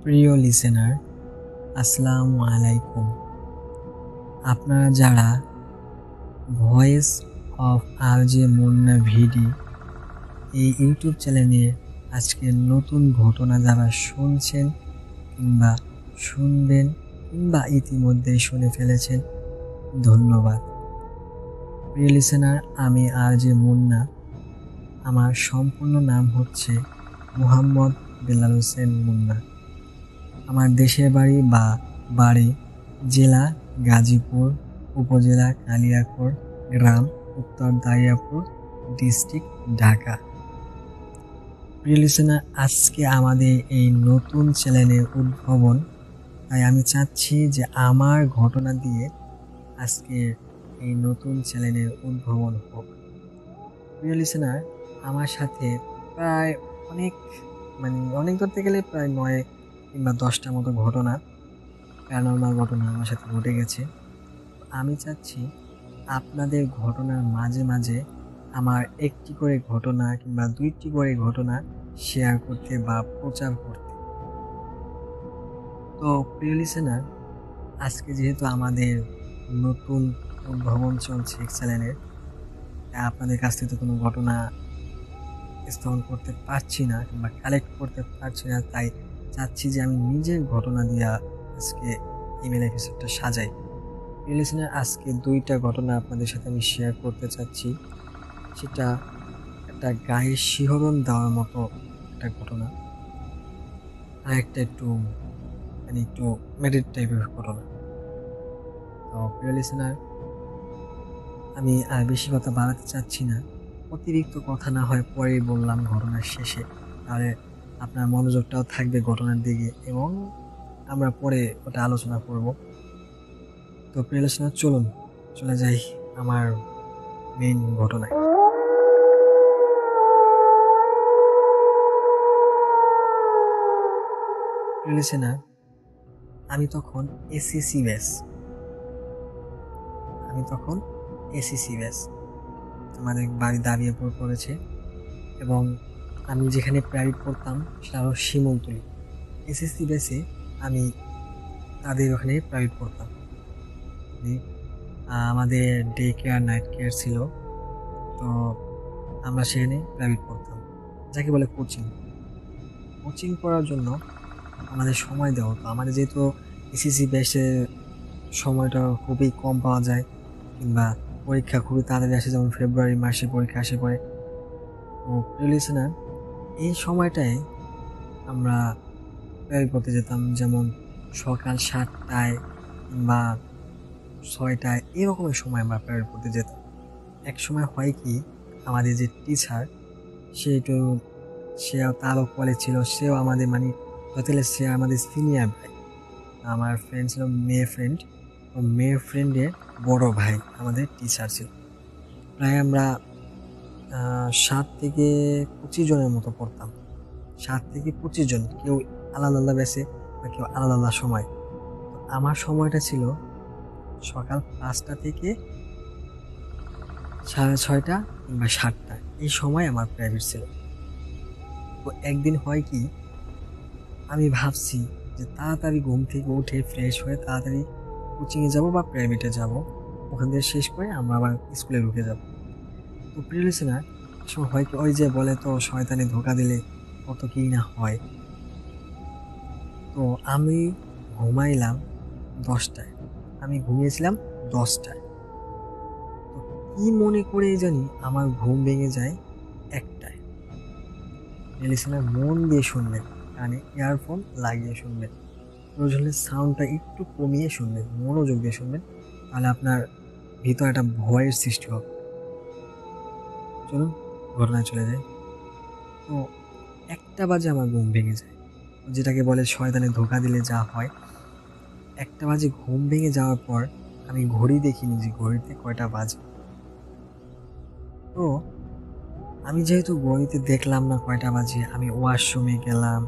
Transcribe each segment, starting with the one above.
প্রিয় লিসেনার, আসসালামু আলাইকুম। আপনারা যারা ভয়েস অফ আরজে মুন্না ভিডি এই ইউটিউব চ্যানেলে আজকের নতুন ঘটনা যারা শুনছেন কিংবা শুনবেন কিংবা ইতিমধ্যেই শুনে ফেলেছেন, ধন্যবাদ। প্রিয় লিসেনার, আমি আরজে মুন্না। আমার সম্পূর্ণ নাম হচ্ছে মোহাম্মদ বেলাল হোসেন মুন্না। আমার দেশের বাড়ি জেলা গাজীপুর, উপজেলা কালিয়াকৈর, গ্রাম উত্তর দারিয়াপুর, ডিস্ট্রিক্ট ঢাকা। প্রিয় লিসেনার, আজকে আমাদের এই নতুন চ্যানেলের উদ্ভাবন, তাই আমি চাচ্ছি যে আমার ঘটনা দিয়ে আজকে এই নতুন চ্যানেলের উদ্ভাবন হোক। প্রিয় লিসেনার, আমার সাথে প্রায় অনেক ধরতে গেলে প্রায় 9 কিংবা 10টার মতো ঘটনা, প্যারানর্মাল ঘটনা আমার সাথে ঘটে গেছে। আমি চাচ্ছি আপনাদের ঘটনার মাঝে মাঝে আমার একটি করে ঘটনা কিংবা 2টি করে ঘটনা শেয়ার করতে বা প্রচার করতে। তো প্রিয় লিসেনার, আজকে যেহেতু আমাদের নতুন উদ্ভাবন চলছে চ্যানেলের, আপনাদের কাছ থেকে কোনো ঘটনা স্থাপন করতে পারছি না কিংবা কালেক্ট করতে পারছি না, তাই চাচ্ছি যে আমি নিজের ঘটনা দিয়ে আজকে ইমেল এপিসোডটা সাজাই। লিসেনার, আজকে 2টা ঘটনা আপনাদের সাথে আমি শেয়ার করতে চাচ্ছি। সেটা একটা গায়ে শিহরণ দেওয়ার মতো একটা ঘটনা, আর একটা একটু মেডিট টাইপের ঘটনা। তো প্রিয় লিসেনার, আমি আর বেশি কথা বাড়াতে চাচ্ছি না। অতিরিক্ত কথা না হয় পরেই বললাম ঘটনার শেষে, তাহলে আপনার মনোযোগটাও থাকবে ঘটনার দিকে এবং আমরা পরে ওটা আলোচনা করব। তো প্রিয় লিসেনার, চলুন চলে যাই আমার মেইন ঘটনায়। প্রিয় লিসেনার, আমি তখন এসিসি ব্যাচ আমাদের বাড়ি দাঁড়িয়েপুর পড়েছে, এবং আমি যেখানে প্রাইভেট পড়তাম সেটা হলো শিমুলতলি। এসএসসি ব্যাচে আমি তাদের ওখানে প্রাইভেট পড়তাম। আমাদের ডে কেয়ার নাইট কেয়ার ছিল, তো আমরা সেখানে প্রাইভেট পড়তাম, যাকে বলে কোচিং করার জন্য আমাদের সময় দেওয়া হতো। আমাদের যেহেতু এসএসসি ব্যাচে সময়টা খুবই কম পাওয়া যায় কিংবা পরীক্ষা খুবই তাড়াতাড়ি আসে, যেমন ফেব্রুয়ারি মাসে পরীক্ষা আসে পড়ে। তো লিসেনার, এই সময়টায় আমরা প্রাইভেট পড়তে যেতাম, যেমন সকাল 7টায় বা 6টায় এরকমের সময় আমরা প্রাইভেট পড়তে যেতাম। এক সময় হয় কি, আমাদের যে টিচার সেও তারও কলেজ ছিল, সেও আমাদের সে আমাদের সিনিয়র ভাই। আমার ফ্রেন্ড ছিল মেয়ে ফ্রেন্ডের বড় ভাই আমাদের টিচার ছিল। প্রায় আমরা 7 থেকে 25 জনের মতো পড়তাম। 7 থেকে 25 জন, কেউ আলাদা আলাদা ব্যাচে বা কেউ আলাদা আলাদা সময়। আমার সময়টা ছিল সকাল 5টা থেকে 6:30 কিংবা 7টা, এই সময় আমার প্রাইভেট ছিল। তো একদিন হয় কি, আমি ভাবছি যে তাড়াতাড়ি ঘুম থেকে উঠে ফ্রেশ হয়ে তাড়াতাড়ি কোচিংয়ে যাব বা প্রাইভেটে যাব, ওখান থেকে শেষ করে আমরা আবার স্কুলে ঢুকে যাব। তো প্রিয় লিসেনার, সময় হয় কি, ওই যে বলে তো শয়তানে ধোকা দিলে কত কি না হয়। তো আমি ঘুমাইলাম 10টায়, আমি ঘুমিয়েছিলাম 10টায়। তো কি মনে করে জানি আমার ঘুম ভেঙে যায় 1টায়। লিসেনার, মন দিয়ে শুনবেন, কানে ইয়ারফোন লাগিয়ে শুনবেন, প্রয়োজনে সাউন্ডটা একটু কমিয়ে শুনবেন, মনোযোগ দিয়ে শুনবেন, তাহলে আপনার ভিতরে একটা ভয়ের সৃষ্টি হবে। চলুন ঘটনায় চলে যাই। তো 1টা বাজে আমার ঘুম ভেঙে যায়, যেটাকে বলে শয়তানে ধোকা দিলে যা হয়। 1টা বাজে ঘুম ভেঙে যাওয়ার পর আমি ঘড়ি দেখিনি যে ঘড়িতে কয়টা বাজে। তো আমি যেহেতু ঘড়িতে দেখলাম না কয়টা বাজে, আমি ওয়াশরুমে গেলাম,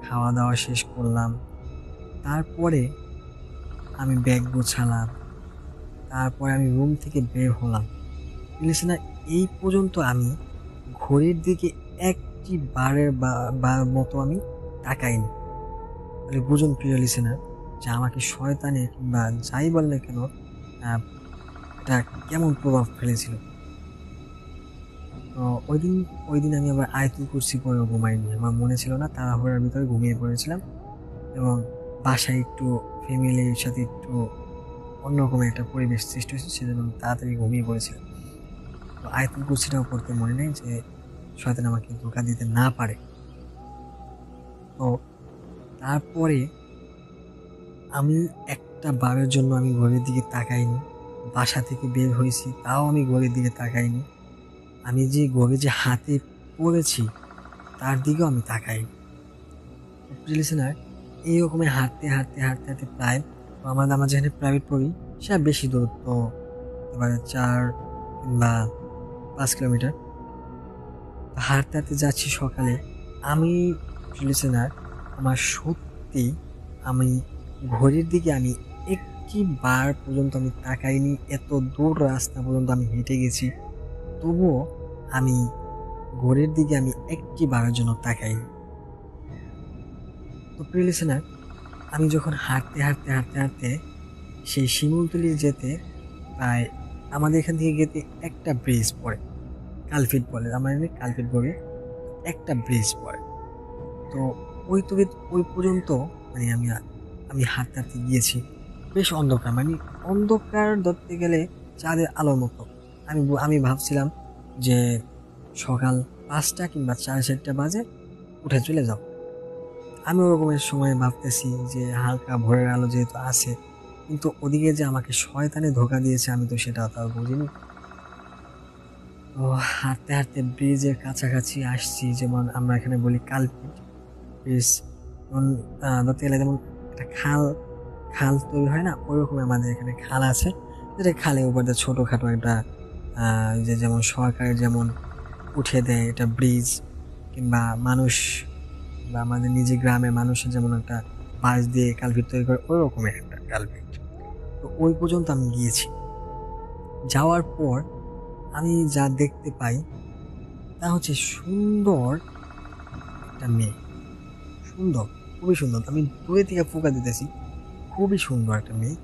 খাওয়া দাওয়া শেষ করলাম, তারপরে আমি ব্যাগ গোছালাম, তারপরে আমি রুম থেকে বের হলাম। লিসেনার, এই পর্যন্ত আমি ঘড়ির দিকে একটি বারের মতো আমি তাকাইনি। তাহলে বুঝুন প্রিয় লিসেনার যে আমাকে শয়তানে কিংবা যাই বল না কেন আহ, এটা কেমন প্রভাব ফেলেছিল। তো ওই দিন আমি আবার আয়াতুল কুরসি পড়েও ঘুমাইনি, আমার মনে ছিল না, তাড়াহুড়ার ভিতরে ঘুমিয়ে পড়েছিলাম এবং বাসায় একটু ফ্যামিলির সাথে একটু অন্যরকম একটা পরিবেশ সৃষ্টি হয়েছে, সেজন্য আমি তাড়াতাড়ি ঘুমিয়ে পড়েছিলাম। তো আয়াতুল কুরসিটাও পড়তে মনে নেই যে শয়তান আমাকে ধোঁকা দিতে না পারে। তো তারপরে আমি একটা বারের জন্য আমি ঘড়ির দিকে তাকাইনি, বাসা থেকে বের হয়েছি তাও আমি ঘড়ির দিকে তাকাইনি, আমি যে ঘড়ি যে হাতে পড়েছি তার দিকেও আমি তাকাইনি। লিসেনার এইরকমই হাঁটতে হাঁটতে হাঁটতে হাঁটতে প্রায়, তো আমার যেখানে প্রাইভেট পড়ি সে বেশি দূরত্ব, এবারে 4 কিংবা 5 কিলোমিটার হাঁটতে হাঁটতে যাচ্ছি সকালে। আমি লিসেনার আমার সত্যি আমি ঘড়ির দিকে আমি একটি বার পর্যন্ত আমি তাকাইনি, এত দূর রাস্তা পর্যন্ত আমি হেঁটে গেছি, তবুও আমি ঘড়ির দিকে আমি একটি বারের জন্য তাকাইনি। তো প্রিয় লিসেনার, আমি যখন হাঁটতে হাঁটতে হাঁটতে হাঁটতে সেই শিমুলতলি যেতে প্রায়, আমাদের এখান থেকে যেতে একটা ব্রিজ পড়ে, কালফিট বলে, আমার এখানে কালফিট বলে একটা ব্রিজ পড়ে। তো ওই পর্যন্ত মানে আমি হাঁটতে হাঁটতে গিয়েছি, বেশ অন্ধকার, মানে অন্ধকার ধরতে গেলে চাঁদের আলোর মতো। আমি ভাবছিলাম যে সকাল 5টা কিংবা 4:30 বাজে উঠে চলে যাও। আমি ওরকমের সময় ভাবতেছি যে হালকা ভোরের আলো যেহেতু আছে, কিন্তু ওদিকে যে আমাকে শয়তানে ধোঁকা দিয়েছে আমি তো সেটা তাও বুঝিনি। তো হাঁটতে হাঁটতে ব্রিজের কাছাকাছি আসছি, যেমন আমরা এখানে বলি কালপিট ব্রিজ, যেমন ধরতে গেলে যেমন একটা খাল খাল তৈরি হয় না, ওইরকম আমাদের এখানে খাল আছে, যেটা খালে উপর দিয়ে ছোটোখাটো একটা যে যেমন সরকারের যেমন উঠে দেয় এটা ব্রিজ, কিংবা মানুষ বা আমাদের নিজে গ্রামের মানুষের যেমন একটা বাঁশ দিয়ে কালপিট তৈরি করে, ওই রকমের একটা কালপিট। তো ওই পর্যন্ত আমি গিয়েছি। যাওয়ার পর আমি যা দেখতে পাই তা হচ্ছে সুন্দর একটা মেয়ে, সুন্দর, খুবই সুন্দর, আমি দূরে থেকে ফোকা দিতেছি, খুবই সুন্দর একটা মেয়ে।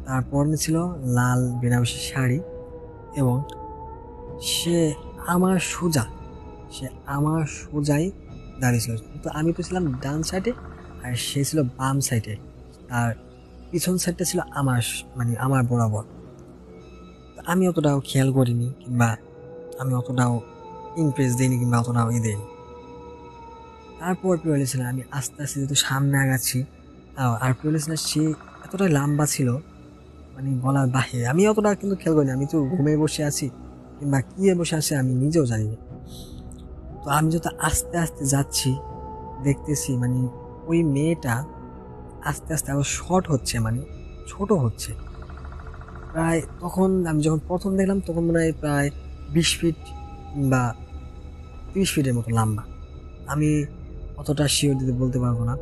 তার পরনে ছিল লাল বেনারসি শাড়ি এবং সে আমার সোজা সে আমার সোজাই দাঁড়িয়েছিল, তো আমি তো ছিলাম ডান সাইডে আর সে ছিল বাম সাইডে, আর পিছন সাইডটা ছিল মানে আমার বরাবর। আমি অতটাও খেয়াল করিনি কিংবা আমি অতটাও ইমপ্রেস দিইনি কিংবা অতটাও দিইনি। তারপর প্রিয় লিসেনার আমি আস্তে আস্তে যেহেতু সামনে আগাচ্ছি, আর প্রিয় লিসেনার সে এতটা লম্বা ছিল মানে বলার বাহিরে, আমি অতটা কিন্তু খেয়াল করিনি, আমি তো ঘুমিয়ে বসে আছি কিংবা কি বসে আছে আমি নিজেও জানি না। তো আমি যত আস্তে আস্তে যাচ্ছি দেখতেছি মানে ওই মেয়েটা আস্তে আস্তে আরো শর্ট হচ্ছে, মানে ছোট হচ্ছে। প্রায় তখন আমি যখন প্রথম দেখলাম তখন মনে হয় প্রায় 20 ফিট বা 30 ফিটের মতো লম্বা। আমি অতটা শিওর দিতে বলতে পারবো না,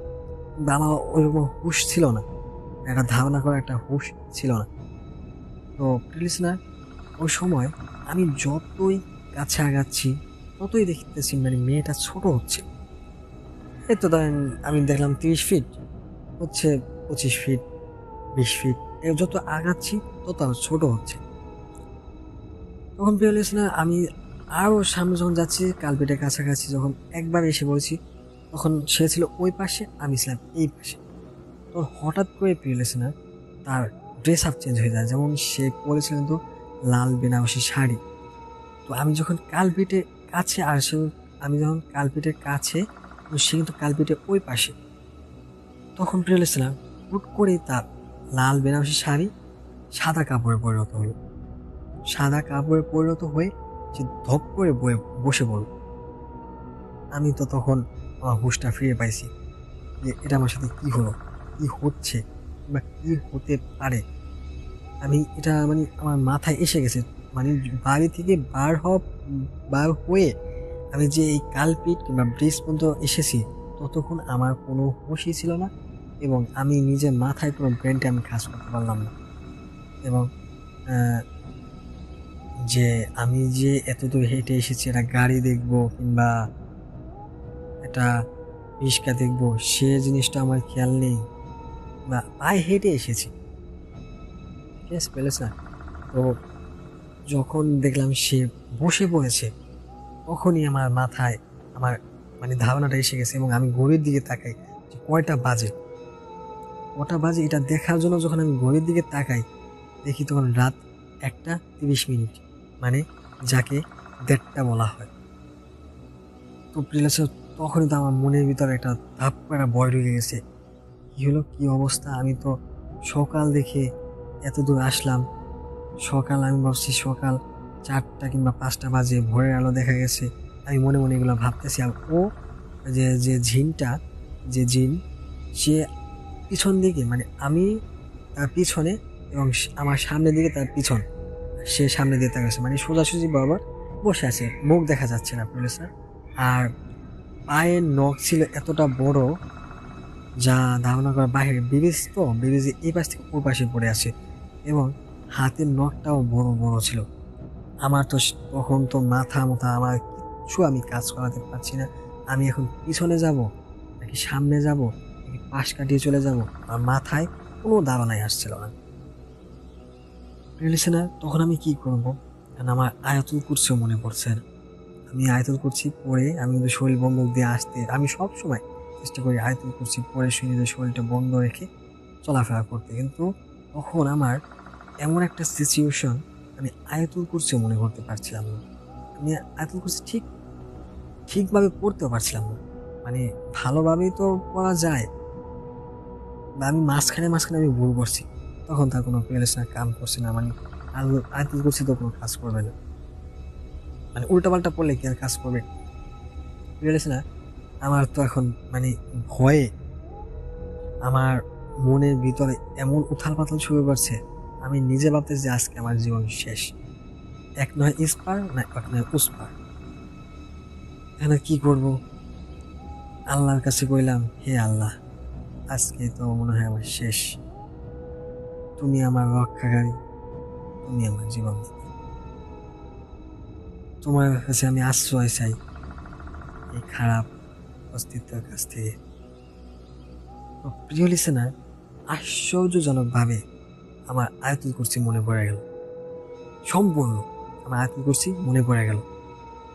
বা আমার ওইরকম হুঁশ ছিল না, একটা ধারণা করার একটা হুঁশ ছিল না। তো প্লিজ না, ওই সময় আমি যতই কাছে আগাচ্ছি ততই দেখতেছি মানে মেয়েটা ছোট হচ্ছে। এই তো ধরেন আমি দেখলাম 30 ফিট হচ্ছে, 25 ফিট, 20 ফিট, যত আগাচ্ছি তত ছোট হচ্ছে। তখন প্রিয় লিসেনার আমি আরও সামনে যখন যাচ্ছি কালপিটের কাছাকাছি যখন একবার এসে বলছি, তখন সে ছিল ওই পাশে, আমি ছিলাম এই পাশে। তো হঠাৎ করে প্রিয় লিসেনার তার ড্রেস আপ চেঞ্জ হয়ে যায়, যেমন সে পরেছিল কিন্তু লাল বেনারসি শাড়ি। তো আমি যখন কালপিটের কাছে আমি যখন কালপিটের কাছে, সে কিন্তু কালপিটের ওই পাশে। তখন প্রিয় লিসেনার হুট করে তার লাল বেনারসি শাড়ি সাদা কাপড়ে পরিণত হলো, সাদা কাপড়ে পরিণত হয়ে সে ধপ করে বসে পড়ল। আমি তো তখন আমার হুঁশটা ফিরে পাইছি যে এটা আমার সাথে কি হলো, কি হচ্ছে বা কি হতে পারে। আমি এটা মানে আমার মাথায় এসে গেছে, মানে বাড়ি থেকে বার হয়ে আমি যে এই কালপিট কিংবা ব্রিজ পর্যন্ত এসেছি ততক্ষণ আমার কোনো হুঁশই ছিল না, এবং আমি নিজের মাথায় কোনো ব্রেনটা আমি কাজ করতে পারলাম না। এবং যে আমি যে এত দূর হেঁটে এসেছি একটা গাড়ি দেখবো কিংবা একটা রিক্সা দেখবো, সে জিনিসটা আমার খেয়াল নেই, বা পায়ে হেঁটে এসেছি। ঠিক আছে, পেলেছ না? তো যখন দেখলাম সে বসে পড়েছে, তখনই আমার মাথায় আমার মানে ধারণাটা এসে গেছে, এবং আমি ঘড়ির দিকে তাকাই যে কটা বাজে এটা দেখার জন্য। যখন আমি ঘড়ির দিকে তাকাই, দেখি তখন রাত 1:30, মানে যাকে 1:30 বলা হয়। তো প্রিলাসে তখনই তো আমার মনের ভিতরে একটা ধাপ করে ভয় ঢুকে গেছে। কি হলো, কি অবস্থা? আমি তো সকাল দেখে এত দূর আসলাম, সকাল, আমি ভাবছি সকাল 4টা কিংবা 5টা বাজে, ভোরের আলো দেখা গেছে। আমি মনে মনে এগুলো ভাবতেছি। আর ও যে যে ঝিনটা যে জিন, সে পিছন দিকে, মানে আমি তার পিছনে, এবং আমার সামনের দিকে তার পিছন, সে সামনে দিয়ে তাকাচ্ছে, মানে সোজাসুজি বরাবর বসে আছে, মুখ দেখা যাচ্ছে না স্যার। আর পায়ের নখ ছিল এতটা বড়, যা ধারণা করা বাহিরে। ব্রিজ এই পাশ থেকে ওই পাশে পড়ে আছে, এবং হাতের নখটাও বড় বড় ছিল। আমার তো তখন তো মাথা আমার কিচ্ছু, আমি কাজ করাতে পারছি না। আমি এখন পিছনে যাব নাকি সামনে যাব নাকি পাশ কাটিয়ে চলে যাব, আমার মাথায় কোনো ধারণাই আসছিল না। বুঝলিস না, তখন আমি কি করব? কারণ আমার আয়াতুল কুরসিও মনে পড়ছে। আমি আয়াতুল কুরসি পড়ে, আমি কিন্তু শরীর বন্ধ দিয়ে আসতে, আমি সব সময় চেষ্টা করি আয়াতুল কুরসি পড়ে শুনে শরীরটা বন্ধ রেখে চলাফেরা করতে। কিন্তু তখন আমার এমন একটা সিচুয়েশন, আমি আয়াতুল কুরসিও মনে করতে পারছিলাম না। আমি আয়াতুল কুরসি ঠিকভাবে পড়তেও পারছিলাম না। মানে ভালোভাবেই তো পড়া যায়, বা আমি মাঝখানে আমি ভুল করছি, তখন তার কোনো প্রিপারেশন কাম করছে না। মানে আয়াতুল কুরসি তো কোনো কাজ করবে না, মানে উল্টাপাল্টা পড়লে কি আর কাজ করবে? প্রিপারেশন না। আমার তো এখন মানে ভয়ে আমার মনের ভিতরে এমন উথাল পাথাল শুরু করছে, আমি নিজে ভাবতেছি যে আজকে আমার জীবন শেষ। এক নয় ইস্পার, না এক নয় উস্পার। এখানে কি করব? আল্লাহর কাছে কইলাম, হে আল্লাহ, আজকে তো মনে হয় আমার শেষ। তুমি আমার রক্ষাকারী, তুমি আমার জীবন দাতা। তোমার কাছে আমি আশ্রয় চাই এই খারাপ অস্তিত্বের কাছ থেকে। তো প্রিয় লিসেনার, আশ্চর্যজনকভাবে আমার আয়াতুল কুরসি মনে পড়ে গেল। সম্পূর্ণ আমার আয়াতুল কুরসি মনে পড়ে গেল।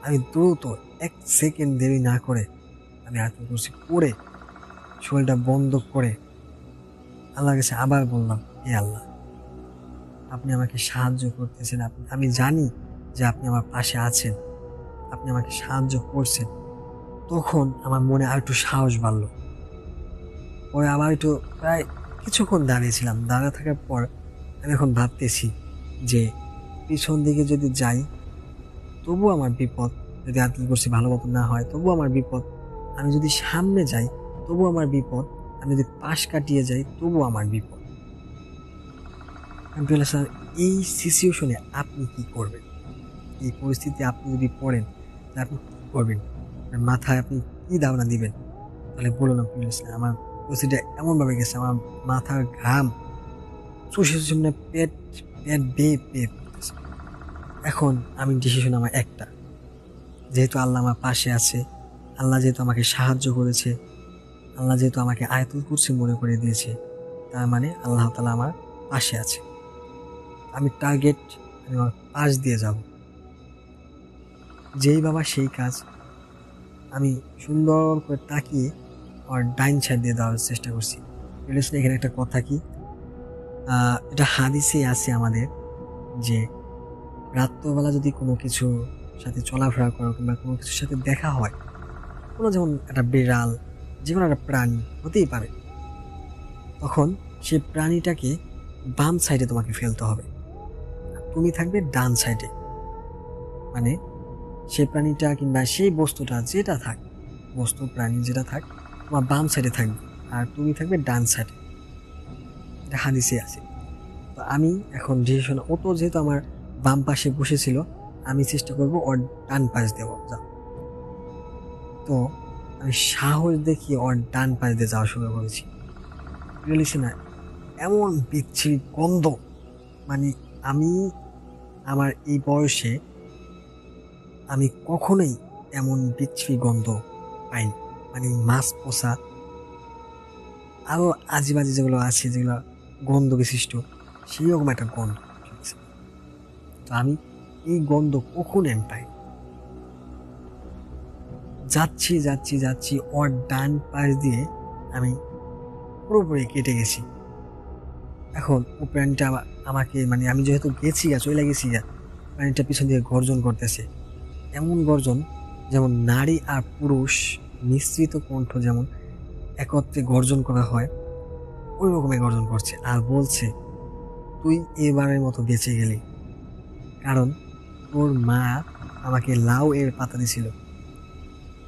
আমি দ্রুত 1 সেকেন্ড দেরি না করে আমি আয়াতুল কুরসি পড়ে শরীরটা বন্ধ করে আল্লাহর কাছে আবার বললাম, হে আল্লাহ, আপনি আমাকে সাহায্য করতেছেন। আমি জানি যে আপনি আমার পাশে আছেন, আপনি আমাকে সাহায্য করছেন। তখন আমার মনে আর একটু সাহস বাড়লো। পরে আবার একটু প্রায় কিছুক্ষণ দাঁড়িয়েছিলাম। দাঁড়িয়ে থাকার পর আমি এখন ভাবতেছি যে পিছন দিকে যদি যাই তবু আমার বিপদ, যদি আয়াতুল কুরসি ভালো মতো না হয় তবু আমার বিপদ। আমি যদি সামনে যাই তবু আমার বিপদ, আমি যদি পাশ কাটিয়ে যাই তবু আমার বিপদ। আমি বললাম, স্যার, এই সিচুয়েশনে আপনি কি করবেন? এই পরিস্থিতি আপনি যদি পড়েন তাহলে আপনি কি করবেন? মাথায় আপনি কি ধারণা দিবেন? তাহলে বলুন আপনি। আমার পরিস্থিতিটা এমনভাবে গেছে, আমার মাথার ঘাম চুষে চুষে, মানে পেট পেট বেয়ে বেয়ে পড়তেছে। এখন আমি ডিসিশন আমার একটা, যেহেতু আল্লাহ আমার পাশে আছে, আল্লাহ যেহেতু আমাকে সাহায্য করেছে, আল্লাহ যেহেতু আমাকে আয়াতুল কুরসি মনে করে দিয়েছে, তার মানে আল্লাহ তাআলা আমার পাশে আছে। আমি টার্গেট, আমি আমার পাশ দিয়ে যাব, যেই বাবা সেই কাজ। আমি সুন্দর করে তাকিয়ে আর ডাইন সাইড দিয়ে দেওয়ার চেষ্টা করছি। এখানে একটা কথা কি, এটা হাদিসে আছে আমাদের, যে রাত্রবেলা যদি কোনো কিছু সাথে চলাফেরা করো কিংবা কোনো কিছুর সাথে দেখা হয়, কোনো যেমন একটা বিড়াল, যে কোনো একটা প্রাণী হতেই পারে, তখন সেই প্রাণীটাকে বাম সাইডে তোমাকে ফেলতে হবে, তুমি থাকবে ডান সাইডে। মানে সেই প্রাণীটা কিংবা সেই বস্তুটা যেটা থাক, বস্তু প্রাণী যেটা থাক, তোমার বাম সাইডে থাকবে আর তুমি থাকবে ডান সাইডে। এটা হাদিসে আছে। তো আমি এখন ডিসিশন, ও তো যেহেতু আমার বাম পাশে বসেছিল, আমি চেষ্টা করবো ওর ডান পাশ দেবো যা। তো আমি সাহস দেখিয়ে ওর ডান পাশ দিয়ে যাওয়া শুরু করেছি। রিয়েলিসে না, এমন বিচ্ছিরি গন্ধ, মানে আমি আমার এই বয়সে আমি কখনোই এমন বিচ্ছিরি গন্ধ পাইনি। মানে মাছ পচা আরও আজেবাজে যেগুলো আছে, যেগুলো গন্ধ বিশিষ্ট, সেই রকম একটা গন্ধ। ঠিক আছে, তো আমি এই গন্ধ কখন আমি পাই, যাচ্ছি যাচ্ছি যাচ্ছি, ওর ডান পাশ দিয়ে আমি পুরোপুরি কেটে গেছি। এখন ও প্রাণীটা আমাকে, মানে আমি যেহেতু গেছি চলে গেছি, প্রাণীটা পিছন দিয়ে গর্জন করতেছে। এমন গর্জন যেমন নারী আর পুরুষ মিশ্রিত কণ্ঠ যেমন একত্রে গর্জন করা হয়, ওই রকমের গর্জন করছে। আর বলছে, তুই এবারের মতো বেঁচে গেলি, কারণ তোর মা আমাকে লাউ এর পাতা দিছিল।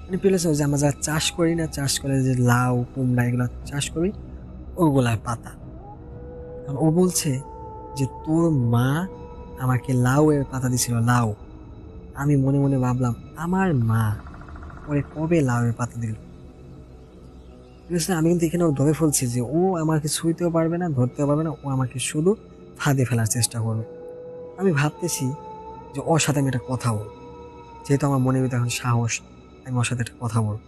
মানে পেলেছে যে আমরা যারা চাষ করি না, চাষ করে যে লাউ কুমড়া এগুলো চাষ করি, ওগুলার পাতা। ও বলছে যে তোর মা আমাকে লাউ এর পাতা দিছিল, লাউ। আমি মনে মনে ভাবলাম, আমার মা ওরে কবে লাউ এর পাতা দিল? আমি কিন্তু এখানে ধরে ফেলছি যে ও আমাকে ছুঁইতেও পারবে না, ধরতেও পারবে না, ও আমাকে শুধু ফাঁদে ফেলার চেষ্টা করবে। আমি ভাবতেছি যে ওর সাথে আমি একটা কথা বলব, যেহেতু আমার মনের ভিতরে এখন সাহস, আমি ওর সাথে একটা কথা বলব।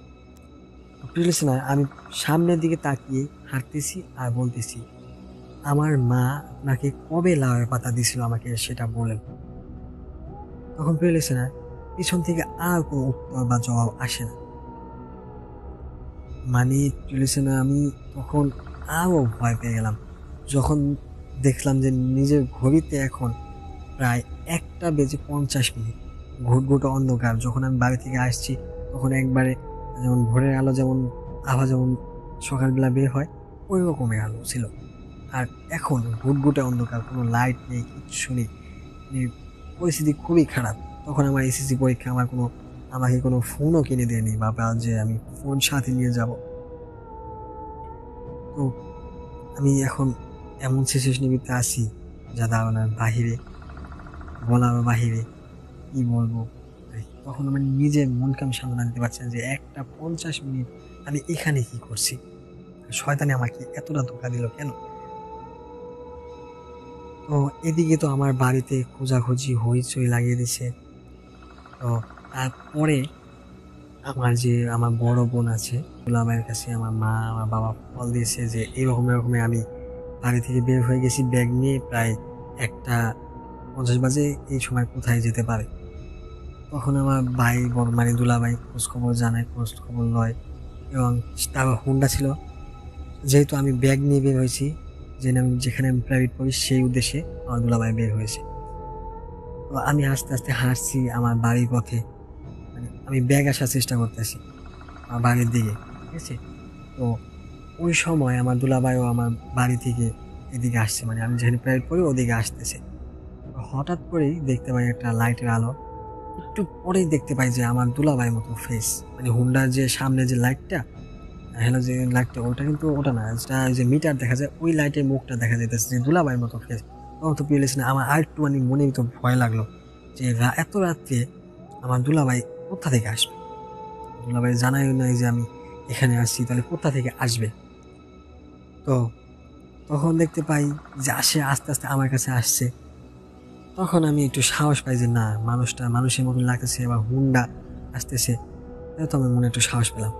না, আমি সামনের দিকে তাকিয়ে হাঁটতেছি আর বলতেছি, আমার মা আপনাকে কবে লাউয়ের পাতা দিছিল আমাকে সেটা বলেন। তখন না, পিছন থেকে আর কোনো উত্তর বা জবাব আসে না। মানে না, আমি তখন আরও ভয় পেয়ে গেলাম যখন দেখলাম যে নিজের ঘড়িতে এখন প্রায় 1:50, ঘুটঘুটে অন্ধকার। যখন আমি বাড়ি থেকে আসছি তখন একবারে যেমন ভোরের আলো, যেমন আভা যেমন সকালবেলা বের হয়, ওই রকমের আলো ছিল। আর এখন ঘুটঘুটে অন্ধকার, কোনো লাইট নেই, কিচ্ছু নেই। পরিস্থিতি খুবই খারাপ। তখন আমার এসএসসি পরীক্ষা, আমাকে কোনো ফোনও কিনে দেয়নি বাবা যে আমি ফোন সাথে নিয়ে যাব। তো আমি এখন এমন সিচুয়েশনের ভিতরে আছি যা ধারণার বাহিরে, বলার বাহিরে, কি বলবো। তখন আমি নিজের মনকে আমি সামনে আনতে পারছি না যে 1:50 আমি এখানে কি করছি, শয়তানে আমাকে এতটা ধোঁকা দিল কেন। তো এদিকে তো আমার বাড়িতে খোঁজাখুঁজি হইচই লাগিয়ে দিছে। তো তারপরে আমার বড় বোন আছে, দুলাভাইয়ের কাছে আমার মা আমার বাবা কল দিয়েছে যে এরকম আমি বাড়ি থেকে বের হয়ে গেছি ব্যাগ নিয়ে, প্রায় 1:50 বাজে, এই সময় কোথায় যেতে পারে। তখন আমার ভাই বড় মানে দুলাভাই খোঁজখবর জানায়, খোঁজখবর লয়, এবং তার হুন্ডা ছিল। যেহেতু আমি ব্যাগ নিয়ে বের হয়েছি, যেখানে আমি প্রাইভেট পড়ি সেই উদ্দেশ্যে আমার দুলাভাই বের হয়েছে। তো আমি আস্তে আস্তে হাঁটছি আমার বাড়ির পথে, মানে আমি ব্যাগ আসার চেষ্টা করতেছি আমার বাড়ির দিকে, ঠিক আছে। তো ওই সময় আমার দুলাভাইও আমার বাড়ি থেকে এদিকে আসছে, মানে আমি যেখানে প্রাইভেট পড়ি ওদিকে আসতেছে। হঠাৎ করেই দেখতে পাই একটা লাইটের আলো, একটু পরেই দেখতে পাই যে আমার দুলাভাইয়ের মতো ফেস, মানে হুন্ডার যে সামনে যে লাইটটা, হ্যালো যে লাইটটা, ওটা কিন্তু ওটা না, যেটা যে মিটার দেখা যায়, ওই লাইটের মুখটা দেখা যাইতেছে যে দুলাভাইয়ের মতো ফেস। তখন তো পেয়েছি না, আমার আর একটু মানে মনে তো ভয় লাগলো যে এত রাত্রে আমার দুলাভাই কোথা থেকে আসবে। দুলাভাই জানাই নাই যে আমি এখানে আসছি, তাহলে কোথা থেকে আসবে। তো তখন দেখতে পাই যে আস্তে আস্তে আমার কাছে আসছে। তখন আমি একটু সাহস পাই যে না, মানুষের মতন লাগতেছে, এবার হুন্ডা আসতেছে, তো আমি মনে একটু সাহস পেলাম,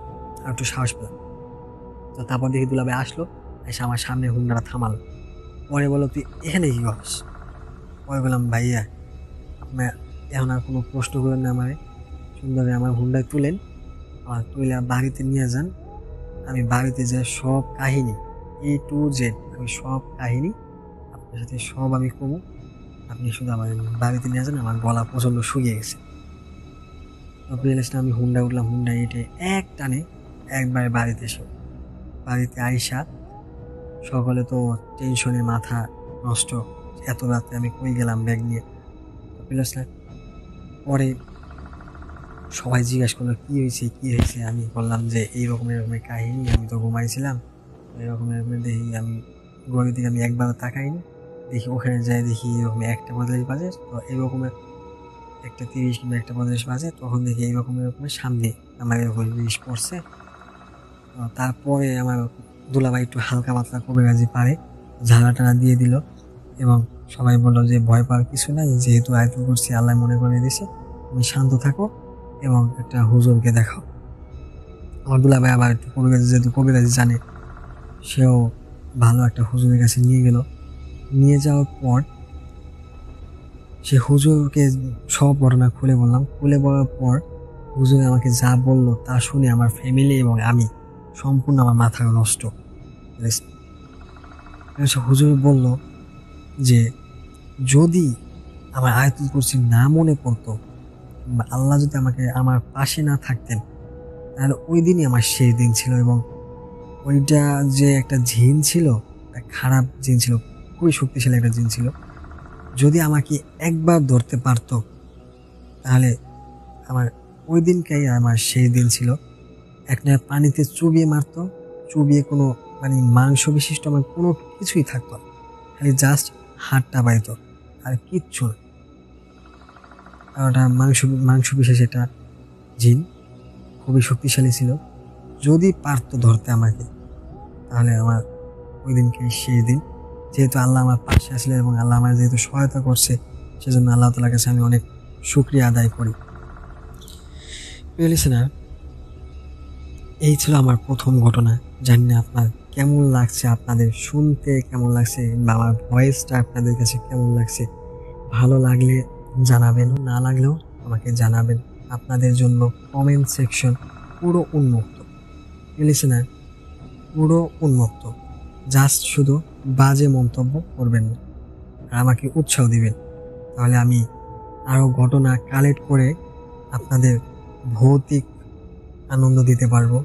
আর একটু সাহস পেলাম। তো তারপর দেখি দুলাভাই আসলো, এসে আমার সামনে হুন্ডাটা থামালো। পরে বললো, তুই এখানে কি করিস? পরে বললাম, ভাইয়া আপনার এখন আর কোনো প্রশ্ন করেন না, আমারে সুন্দরভাবে আমার হুন্ডায় তুলেন, আমার তুলে বাড়িতে নিয়ে যান। আমি বাড়িতে যাই সব কাহিনী A to Z, আমি সব কাহিনী আপনার সাথে সব আমি কমু, আপনি শুধু আমার বাড়িতে নিয়ে যান, আমার গলা প্রচণ্ড শুকিয়ে গেছে। আমি হুন্ডা উঠলাম, হুন্ডা এটে এক টানে একবারে বাড়িতে আইসা সকলে তো টেনশনে মাথা নষ্ট, এত রাতে আমি কই গেলাম ব্যাগ নিয়ে। পরে সবাই জিজ্ঞাসা করলো কি হয়েছে, আমি বললাম যে এইরকম এরকমের কাহিনী, আমি তো ঘুমাইছিলাম, এরকমের দেখি আমি ঘরের দিকে আমি একবার তাকাইনি, দেখি ওখানে যাই দেখি এরকম 1:45 বাজে। তো এইরকমের 1:30 কিংবা 1:45 বাজে, তখন দেখি এরকমের সামনে আমার এরকম জিনিস পড়ছে। তারপরে আমার দুলাভাই একটু হালকা পাতলা কবিরাজি পারে, ঝাড়া টাড়া দিয়ে দিল, এবং সবাই বললো যে ভয় পাওয়ার কিছু নাই, যেহেতু আয়াতুল কুরসি আল্লাহ মনে করে দিছে, তুমি শান্ত থাকো এবং একটা হুজুরকে দেখাও। আমার দুলাভাই আবার একটু কবিরাজি, যেহেতু কবিরাজি জানে, সেও ভালো একটা হুজুরের কাছে নিয়ে গেল। নিয়ে যাওয়ার পর সে হুজুরকে সব ঘটনা খুলে বললাম। খুলে বলার পর হুজুর আমাকে যা বললো তা শুনে আমার ফ্যামিলি এবং আমি সম্পূর্ণ, আমার মাথা নষ্ট। সে হুজুর বলল যে যদি আমার আয়াতুল কুরসি না মনে পড়তো, বা আল্লাহ যদি আমাকে আমার পাশে না থাকতেন, তাহলে ওই দিনই আমার শেষ দিন ছিল। এবং ওইটা যে একটা জিন ছিল, একটা খারাপ জিন ছিল, খুবই শক্তিশালী একটা জিন ছিল। যদি আমাকে একবার ধরতে পারতো, তাহলে আমার ওই দিনটাই আমার শেষ দিন ছিল। এক নয় পানিতে চুবিয়ে মারতো, চুবিয়ে কোনো মানে মাংস বিশিষ্ট আমার কোনো কিছুই থাকতো না, খালি জাস্ট হাড়টা পাইতো, আর কিচ্ছু না। আর ওটা মাংস মাংস বিশেষ একটা জিন, খুবই শক্তিশালী ছিল। যদি পারতো ধরতে আমাকে, তাহলে আমার ওই দিনকে সেই দিন। যেহেতু আল্লাহ আমার পাশে আসলে এবং আল্লাহ আমার যেহেতু সহায়তা করছে, সেজন্য আল্লাহ তাআলার কাছে আমি অনেক শুকরিয়া আদায় করি। প্রিয় লিসেনার, এই ছিল আমার প্রথম ঘটনা। জানি না আপনার কেমন লাগছে, আপনাদের শুনতে কেমন লাগছে, বা আমার ভয়েসটা আপনাদের কাছে কেমন লাগছে। ভালো লাগলে জানাবেন, না লাগলেও আমাকে জানাবেন। আপনাদের জন্য কমেন্ট সেকশন পুরো উন্মুক্ত। লিসেনার, পুরো উন্মুক্ত। জাস্ট শুধু বাজে মন্তব্য করবেন না, আর আমাকে উৎসাহ দিবেন। তাহলে আমি আরও ঘটনা কালেক্ট করে আপনাদের ভৌতিক আনন্দ দিতে পারবো।